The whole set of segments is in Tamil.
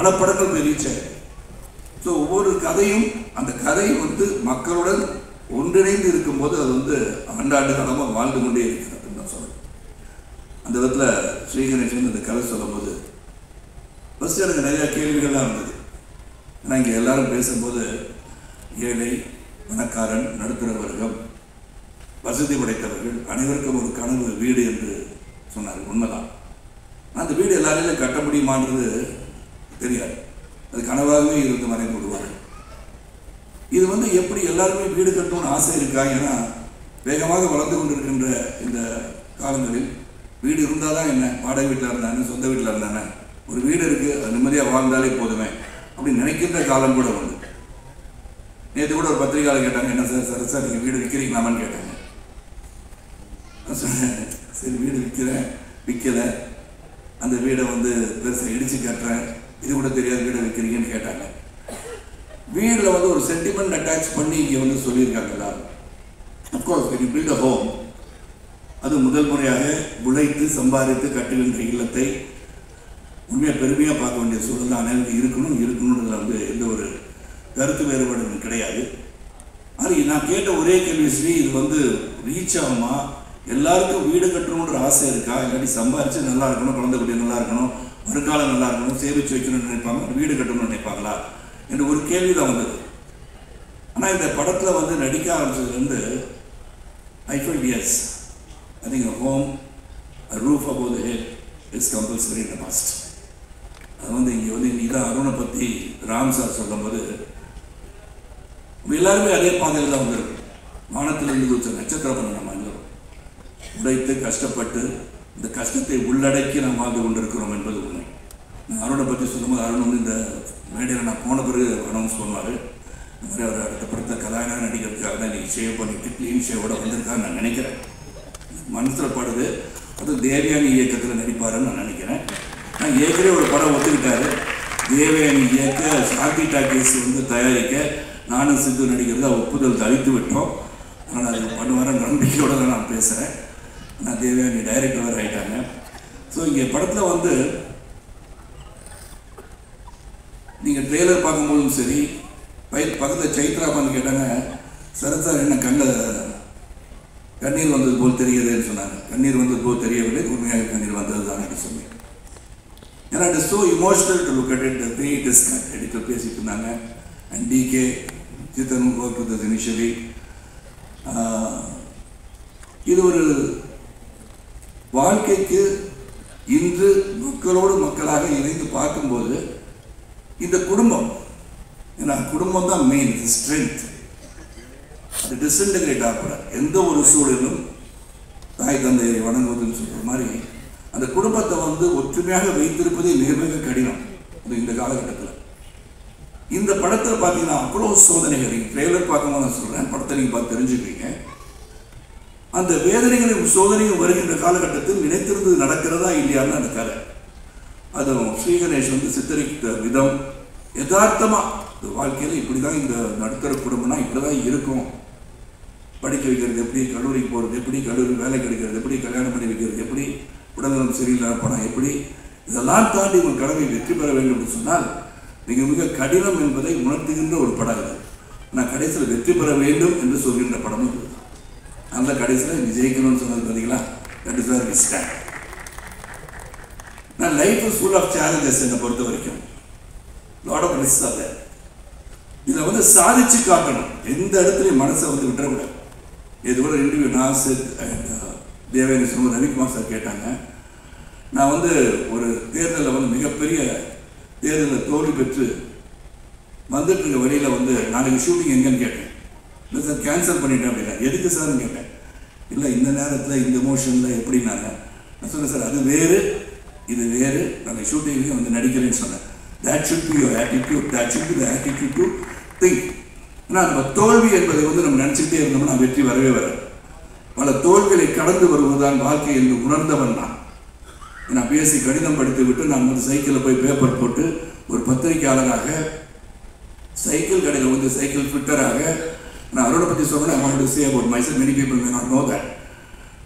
பல படங்கள் போய் ரீச் ஆயிருக்கு. ஸோ ஒவ்வொரு கதையும் அந்த கதை வந்து மக்களுடன் ஒன்றிணைந்து இருக்கும்போது அது வந்து ஆண்டாண்டு காலமாக வாழ்ந்து கொண்டே இருக்கிறது அப்படின்னு தான் சொல்கிறேன். அந்த விதத்தில் ஸ்ரீகணேசன் இந்த கதை சொல்லும்போது ஃபஸ்ட்டு எனக்கு நிறையா கேள்விகள்லாம் இருந்தது. ஆனால் இங்கே எல்லாரும் பேசும்போது ஏழை, பணக்காரன், நடுத்தர வர்க்கம், வசதி படைத்தவர்கள் அனைவருக்கும் ஒரு கனவு வீடு என்று சொன்னார். உண்மைதான். அந்த வீடு எல்லாரையும் கட்ட முடியுமான்றது தெரியாது. அது கனவாகவே இருந்து மறைந்து விடுவார். இது வந்து எப்படி எல்லாருமே வீடு கட்டணும்னு ஆசை இருக்கா? ஏன்னா வேகமாக வளர்ந்து கொண்டிருக்கின்ற இந்த காலங்களில் வீடு இருந்தால் தான் என்ன, வாடகை வீட்டில் இருந்தானே, சொந்த வீட்டில் இருந்தானே, ஒரு வீடு இருக்குது, அது நிம்மதியாக வாழ்ந்தாலே போதுமே அப்படின்னு நினைக்கின்ற காலம் கூட உண்டு. நேற்று கூட ஒரு பத்திரிகையாளர் கேட்டாங்க, என்ன சார் சார் நீங்கள் வீடு விற்கிறீங்களாமான்னு கேட்டாங்க. சொன்னேன், சரி வீடு விற்கலை, அந்த வீடை வந்து பெருசாக இடித்து கட்டுறேன், இது கூட தெரியாது வீடை விற்கிறீங்கன்னு கேட்டாங்க. வீடில் வந்து ஒரு சென்டிமெண்ட் அட்டாச் பண்ணி இங்கே வந்து சொல்லியிருக்காங்க எல்லாரும். Of course when you build a home, அது முதல் முறையாக உழைத்து சம்பாதித்து கட்டுகின்ற இல்லத்தை உண்மையாக பெருமையாக பார்க்க வேண்டிய சூழல் தான் அனைவருக்கு இருக்கணுன்றதுல வந்து எந்த ஒரு கருத்து வேறுபாடும் கிடையாது. அது நான் கேட்ட ஒரே கேள்வி, ஸ்ரீ இது வந்து ரீச் ஆகுமா? எல்லாருக்கும் வீடு கட்டணுன்ற ஆசை இருக்கா? இல்லாட்டி சம்பாரித்து நல்லா இருக்கணும், குழந்தை குட்டி நல்லா இருக்கணும், வருங்காலம் நல்லா இருக்கணும், சேமித்து வைக்கணும்னு நினைப்பாங்க, வீடு கட்டணும்னு நினைப்பாங்களா என்று ஒரு கேள்வி தான் வந்தது. ஆனால் இந்த படத்தில் வந்து நடிக்க ஆரம்பிச்சதுலேருந்து I feel as, I think a home, a roof above the head is compulsory in the past. அது வந்து இங்கே வந்து இதான் அருணை பற்றி ராம் சார் சொல்லும்போது எல்லாருமே அதே பாதையில் தான் வந்துருக்கு. வானத்திலிருந்து குறித்த நட்சத்திர பண்ண நம்ம எல்லோரும் உழைத்து கஷ்டப்பட்டு இந்த கஷ்டத்தை உள்ளடக்கி நாம் வாழ்ந்து கொண்டிருக்கிறோம் என்பது உண்மை. நான் அருணை பற்றி சொல்லும்போது அருண் வந்து இந்த மேடையில் நான் போன பிறகு அனௌன்ஸ் பண்ணுவார். இந்த மாதிரி அவர் அடுத்த படத்தை கதாநாயகனாக நடிக்கிறதுக்காக தான் இன்றைக்கி ஷேவ் பண்ணிவிட்டு க்ளீன் ஷேவோட வந்திருக்கான்னு நான் நினைக்கிறேன். மனசில் படுது. அது தேவயானி இயக்கத்தில் நடிப்பாருன்னு நான் நினைக்கிறேன். நான் ஏற்கனவே ஒரு படம் ஒத்துக்கிட்டாரு. தேவயானி இயக்க சாந்தி டாக்கீஸ் வந்து தயாரிக்க நானும் சித்து நடிக்கிறத ஒப்புதல் தளித்து விட்டோம். அதனால் அது பண்ணுவாரன் நம்பிக்கையோடு தான் நான் பேசுகிறேன். நான் தேவயானி டைரக்டர் வேறு ஆகிட்டாங்க. ஸோ இங்கே படத்தில் வந்து நீங்கள் ட்ரெய்லர் பார்க்கும்போதும் சரி, பக்கத்தில் சைத்ரா பண்ணி கேட்டாங்க, சரத் சார் என்ன கண்ணீர் வந்தது போல் தெரியுதுன்னு சொன்னாங்க. கண்ணீர் வந்தது போல் தெரியவில்லை, உண்மையாக கண்ணீர் வந்தது தான் என்று சொன்னேன். ஏன்னா it is so emotional to look at it. Way it is editor பேசிட்டு இருந்தாங்க. And DK Siddhan work with this initially. இது ஒரு வாழ்க்கைக்கு இன்று மக்களோடு மக்களாக இணைந்து பார்க்கும்போது இந்த குடும்பம், ஏன்னா குடும்பம் தான் மெயின், இது ஸ்ட்ரென்த். அது டிஸ்இன்டகிரேட் ஆகக்கூடாது. எந்த ஒரு சூழலும் தாய் தந்தையை வணங்குவதுன்னு சொல்கிற மாதிரி அந்த குடும்பத்தை வந்து ஒற்றுமையாக வைத்திருப்பதே மிக மிக கடினம் இந்த காலகட்டத்தில். இந்த படத்தில் பார்த்தீங்கன்னா அவ்வளோ சோதனைகள். நீங்கள் ட்ரெய்லர் பார்க்கும்போது நான் சொல்கிறேன், படத்தை நீங்கள் பார்த்து தெரிஞ்சுக்குவீங்க. அந்த வேதனைகளின் சோதனையும் வருகின்ற காலகட்டத்தில் நினைத்திருந்தது நடக்கிறதா இல்லையான்னு அந்த கதை. அதுவும் ஸ்ரீகணேஷ் வந்து சித்தரித்த விதம் யதார்த்தமாக வாழ்க்கையில் இப்படி தான் இந்த நடுத்தர குடும்பம்னா இப்படி தான் இருக்கும். படிக்க வைக்கிறது எப்படி, கல்லூரிக்கு போகிறது எப்படி, கல்லூரி வேலை கிடைக்கிறது எப்படி, கல்யாணம் பண்ணி வைக்கிறது எப்படி, உடல்நலம் சரியில்லாத பணம் எப்படி, இதெல்லாம் தாண்டி உங்கள் கடமை வெற்றி பெற வேண்டும் என்று சொன்னால் மிக மிக கடினம் என்பதை உணர்த்துகின்ற ஒரு படம் இது. நான் கடைசியில் வெற்றி பெற வேண்டும் என்று சொல்கின்ற படமும் இது. அந்த கடைசியில் ஜெயிக்கணும்னு சொன்னது பார்த்தீங்களா, தட் இஸ் அவர் ஸ்டாண்ட். நான் life is full of challenges. என்னை பொறுத்த வரைக்கும் லாட் ஆஃப் ரிஸ்க் அதை இதை வந்து சாதிச்சு காட்டணும். எந்த இடத்துலையும் மனசை வந்து விட்டுறக்கூடாது. இது கூட இன்டர்வியூ நாசித் அண்ட் தேவயானி சொல்லும்போது ரவிக்குமார் சார் கேட்டாங்க, நான் வந்து ஒரு தேர்தலில் வந்து மிகப்பெரிய தேர்தலில் தோல்வி பெற்று வந்துட்டு இருக்க வழியில் வந்து நாளைக்கு ஷூட்டிங் எங்கேன்னு கேட்டேன். இல்லை சார் கேன்சல் பண்ணிட்டேன் அப்படின்னா. எதுக்கு சார்னு கேட்டேன். இல்லை இந்த நேரத்தில் இந்த எமோஷனில் எப்படின்னாங்க. நான் சொன்னேன், சார் அது வேறு இது வேறு, நாங்கள் ஷூட்டிங்லேயும் வந்து நடிக்கிறேன்னு சொன்னேன். That should be your attitude. That should be the attitude to think. ஏன்னா நம்ம தோல்வி என்பதை வந்து நம்ம நினச்சிக்கிட்டே இருந்தோம்னா வெற்றி வரவே வராது. பல தோல்விகளை கடந்து வருவதுதான் வாழ்க்கை என்று உணர்ந்தவன் நான். நான் பிஎஸ்சி கணிதம் படித்து விட்டு நான் வந்து சைக்கிளில் போய் பேப்பர் போட்டு ஒரு பத்திரிகையாளராக, சைக்கிள் கடையில் வந்து சைக்கிள் ஃபிட்டராக, நான் அருணை பற்றி சொல்கிறேன். I want to say about myself, many people may not know that.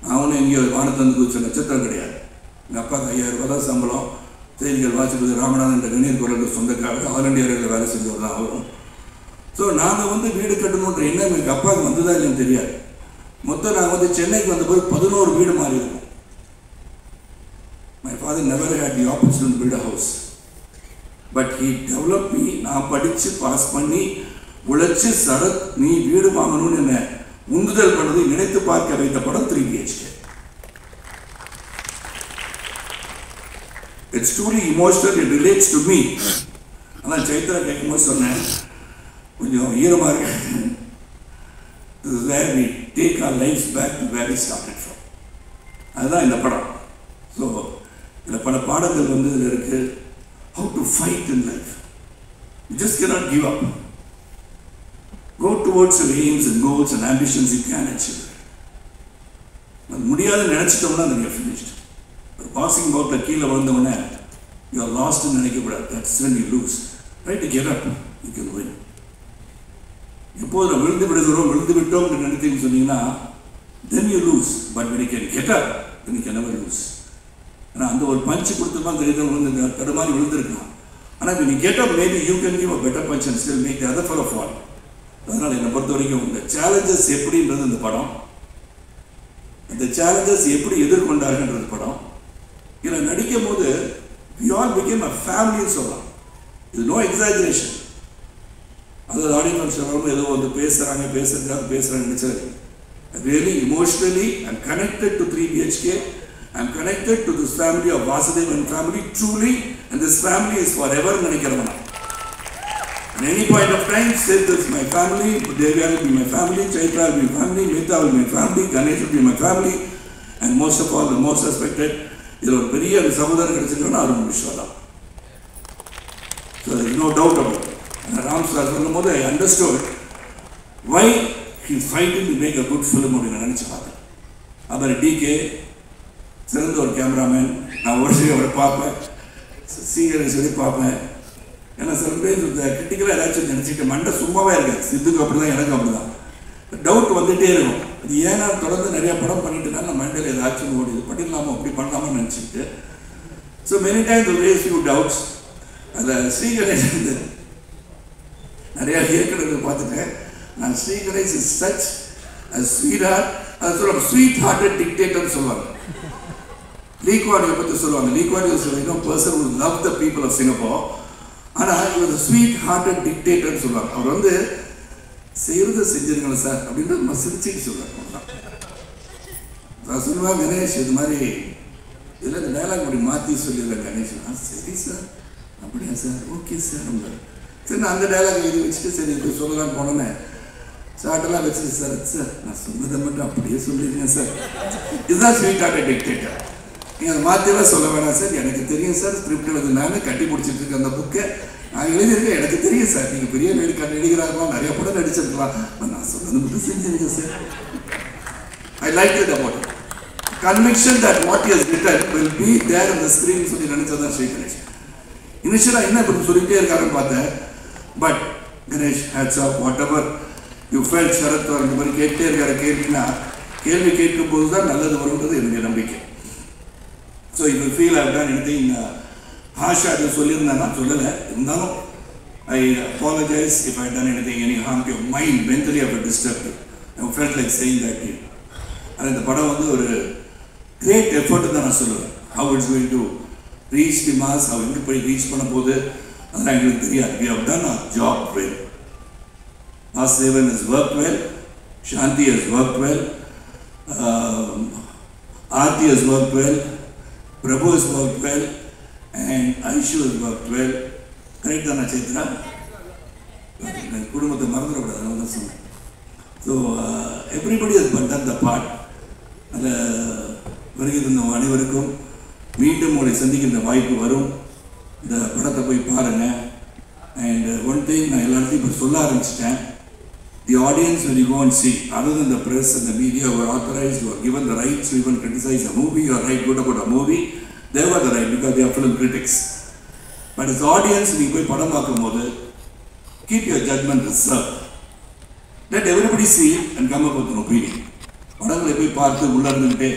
நான் ஒன்றும் எங்கேயோ வானத்தந்து குதிச்ச நட்சத்திரம் கிடையாது. எங்கள் அப்பாவுக்கு 5000 ரூபா தான் சம்பளம். செய்திகள் வாசிப்பது ராமநாதன் என்ற கணீர் குரலுக்கு சொந்தக்காரர், ஆல் இண்டியா ரேடியோவில் வேலை செஞ்சவர் தான் அவரும். ஸோ நாங்கள் வந்து வீடு கட்டணுன்ற எண்ணம் எங்கள் அப்பாவுக்கு வந்ததா இல்லைன்னு தெரியாது. மொத்தம் நாங்கள் வந்து சென்னைக்கு வந்த பிறகு 11 வீடு மாறி இருக்கோம். My father never had the opportunity to build a house. But he developed me. நான் படித்து பாஸ் பண்ணி உழைச்சி சரத் நீ வீடு வாங்கணும்னு என்ன உந்துதல் பண்ணதை நினைத்து பார்க்க வைத்த படம் 3 BHK. It's truly emotional. It relates to me. ஆனால் சைத்ரா கேட்கும்போது சொன்னேன், கொஞ்சம் ஈரமாக இருக்கு. This is where we take our lives back to where we started from. அதுதான் இந்த படம். ஸோ இதில் பல பாடங்கள் வந்து இதில் இருக்குது. How to fight in life. You just cannot give up. Go towards your aims and goals and ambitions you can achieve. அது முடியாதுன்னு நினச்சிட்டோம்னா அது நீங்கள் finished. ஒரு பாக்ஸிங் பவுட்டில் கீழே விழுந்தவொடனே you are lost ன்னு நினைக்கக்கூடாது. That's when you lose. Try to get up. You can win. எப்போது நம்ம விழுந்து விட்டோம் நினைத்தீங்கன்னு சொன்னீங்கன்னா then you lose. But when you can get up, then you can never lose. ஆனால் அந்த ஒரு பஞ்சு கொடுத்துமா தெரியுது விழுந்து தடுமாறி விழுந்துருக்கலாம். ஆனால் when you get up, maybe you can give a better punch and still make the other fellow fall. அதனால் என்னை பொறுத்த வரைக்கும் இந்த சேலஞ்சஸ் எப்படின்றது இந்த படம், இந்த சேலஞ்சஸ் எப்படி எதிர்கொண்டாருன்றது படம். இதில் நடிக்கும் போது we all became a family சொல்லலாம். இது no exaggeration. அதாவது ஆடியோ ஃபங்க்ஷன் ஏதோ வந்து பேசுகிறாங்க நினைச்சாரு. Really emotionally I'm connected to 3 BHK. I'm connected to this family of Vasudevan family truly, and this family is forever நினைக்கிறவனா. At any point of time, say this is my family, Devya will be my family, Chaitra will be my family, Mehta will be my family, Ganesh will be my family, and most of all, the most respected, இதில் ஒரு பெரிய சகோதரர் கிடைச்சிருக்கோன்னா Arun Vishwa. So there is no doubt about it. Ram sir சொல்லும் போது I understood why he is fighting to make a good film அப்படின்னு நினச்சி பார்த்தேன். அப்புறம் DK சிறந்த ஒரு கேமராமேன், நான் ஒரு சரி அவரை பார்ப்பேன், சீக்கிரம் சொல்லி பார்ப்பேன். ஏன்னா சில பேர் கிரிட்டிக்கலாக ஏதாச்சும் நினச்சிட்டு மண்டை சும்மாவே இருக்காது. சித்துக்கு அப்படி தான், எனக்கு அப்படி தான். டவுட் வந்துகிட்டே இருக்கும். அது ஏன்னா தொடர்ந்து நிறையா படம் பண்ணிட்டுனா நம்ம மண்டையில் ஏதாச்சும் ஓடி இது பண்ணிடலாமோ அப்படி பண்ணலாமான்னு நினச்சிக்கிட்டு. So many times raise few doubts. அதில் ஸ்ரீகணேஷ் வந்து நிறையா இயக்குநர்கள் பார்த்துட்டேன். நான் Sriganesh is such sweetheart, அதை சொல்லுவாங்க ஸ்வீட் ஹார்ட்டட் டிக்டேட்டர்னு சொல்லுவாங்க. Lee Kuan Yew பற்றி சொல்லுவாங்க. Lee Kuan Yew is a person who loved the people of Singapore. ஆனால் he was a sweet hearted dictator சொல்லுவாங்க. அவர் வந்து செய்கிறது செஞ்சிருக்கணும் சார் அப்படின்னு நம்ம சிரிச்சுட்டு சொல்லுவாங்க. நான் சொல்லுவேன் கணேஷ் இது மாதிரி இதில் இந்த டைலாக் அப்படி மாற்றி சொல்லிடுறேன் கணேஷ். சரி சார், அப்படியா சார், ஓகே சார். சரி நான் அந்த டைலாக் எழுதி வச்சுட்டு சரி இப்படி சொல்லலான்னு போனோன்னே சாட்டெல்லாம் வச்சுட்டு சார் நான் சொன்னதை மட்டும் அப்படியே சொல்லிடுங்க சார். இதுதான் ஸ்வீட் ஹார்ட்டட் டிக்டேட்டர். நீங்கள் அதை மாற்றியெல்லாம் சொல்ல வேணாம் சார், எனக்கு தெரியும் சார், ஸ்கிரிப்ட் எழுதுனால கட்டி பிடிச்சிட்டு இருக்க அந்த புக்கை நான் எழுதியிருக்கேன், எனக்கு தெரியும் சார், நீங்கள் பெரிய நடிகராகலாம் நிறைய படம் நடிச்சிருக்கலாம், நான் சொன்னது மட்டும் செஞ்சுருங்க sir. I like it about it. Conviction that what is written will be there in the screen சொல்லி நினச்சதான் ஸ்ரீ கணேஷ். இனிஷியலாக என்ன இப்படி சொல்லிகிட்டே இருக்காருன்னு பார்த்தேன். But Ganesh hats off whatever you felt Sarath இந்த மாதிரி கேட்டே இருக்காரு. கேள்வி கேட்கும் போது தான் நல்லது வரும்ன்றது என்னுடைய நம்பிக்கை. So if you feel I've done anything harsh அது சொல்லியிருந்தேன், நான் சொல்லலை. இருந்தாலும் I apologize if I've done anything, any harm to your mind, mentally I've disturbed you. I felt like saying that to you. ஆனால் இந்த படம் வந்து ஒரு கிரேட் எஃபர்ட் தான் நான் சொல்லுவேன். How it's going to reach the mass, how எங்கே போய் ரீச் பண்ண போகுது அதெல்லாம் எங்களுக்கு தெரியாது. We have done our job well. Vasudevan has worked well, Shanti has worked well, Aarti has worked well, Prabhu has worked well, and Aishu has worked well. Correct தானே சைத்ரா? குடும்பத்தை மறந்துடக்கூடாது, அதனால தான் சொன்னேன். So everybody has done the part. அதில் வருகை தந்த அனைவருக்கும் மீண்டும் உங்களை சந்திக்கின்ற வாய்ப்பு வரும். இந்த படத்தை போய் பாருங்கள். அண்ட் ஒன் திங் நான் எல்லாத்தையும் இப்போ சொல்ல ஆரம்பிச்சிட்டேன். The audience, when you go and see, other than the press and the media who are authorized, who are given the rights to even criticize a movie or write good about a movie, they were the right because they are film critics. But as audience, you go padam paakumbodhu, keep your judgment reserved. Let everybody see it and come up with an opinion. படங்களை போய் பார்த்து உள்ளே இருந்துக்கிட்டே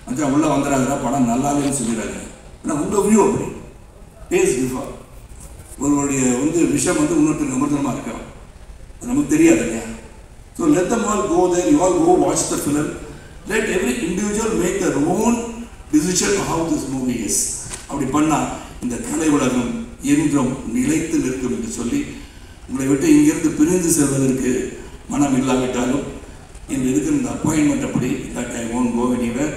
மச்சான் உள்ளே வந்துடாதா படம் நல்லா இல்லைன்னு சொல்லிடாது. ஆனால் உங்கள் வியூ அப்படி டேஸ்ட் டிஃபர். ஒருவருடைய விஷயம் இன்னொருத்தருக்கு அமிர்தமாக இருக்கலாம், அது நமக்கு தெரியாது இல்லையா? So let them all go there, you all go watch the film, let every individual make their own decision how this movie is. அப்படி பண்ணால் இந்த கலை உலகம் என்றும் நிலைத்து நிற்கும் என்று சொல்லி உங்களை விட்டு இங்கிருந்து பிரிந்து செல்வதற்கு மனம் இல்லாவிட்டாலும் இன்று இருக்கிற இந்த அப்பாயின்மெண்ட் அப்படி that I won't go anywhere.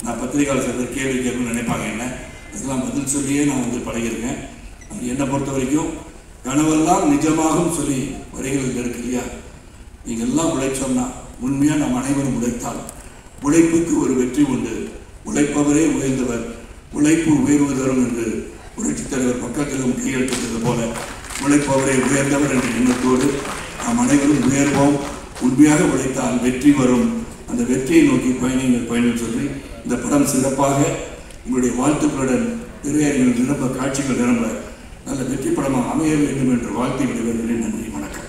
நான் பத்திரிகையாளர் சிலர் கேள்வி கேட்கணும்னு நினைப்பாங்க, என்ன இதெல்லாம் பதில் சொல்லியே நான் பழகிருக்கேன். என்னை பொறுத்த வரைக்கும் கனவெல்லாம் நிஜமாகும் சொல்லி வரிகள் இருக்கு இல்லையா? நீங்கள் எல்லாம் உழைச்சோம்னா, உண்மையாக நாம் அனைவரும் உழைத்தால் உழைப்புக்கு ஒரு வெற்றி உண்டு. உழைப்பவரே உயர்ந்தவர், உழைப்பு உயர்வு தரும் என்று புரட்சித் தலைவர் பக்கத்திலும் கையெழுத்திட்டது போல உழைப்பவரே உயர்ந்தவர் என்ற எண்ணத்தோடு நாம் அனைவரும் உயர்வோம். உண்மையாக உழைத்தால் வெற்றி வரும். அந்த வெற்றியை நோக்கி பயணம் சொல்லி இந்த படம் சிறப்பாக உங்களுடைய வாழ்த்துக்களுடன் திரையரங்கில் நிரம்ப, காட்சிகள் நிரம்ப நல்ல வெற்றி படமாக அமைய வேண்டும் என்று வாழ்த்தி விடுவதில் நன்றி, வணக்கம்.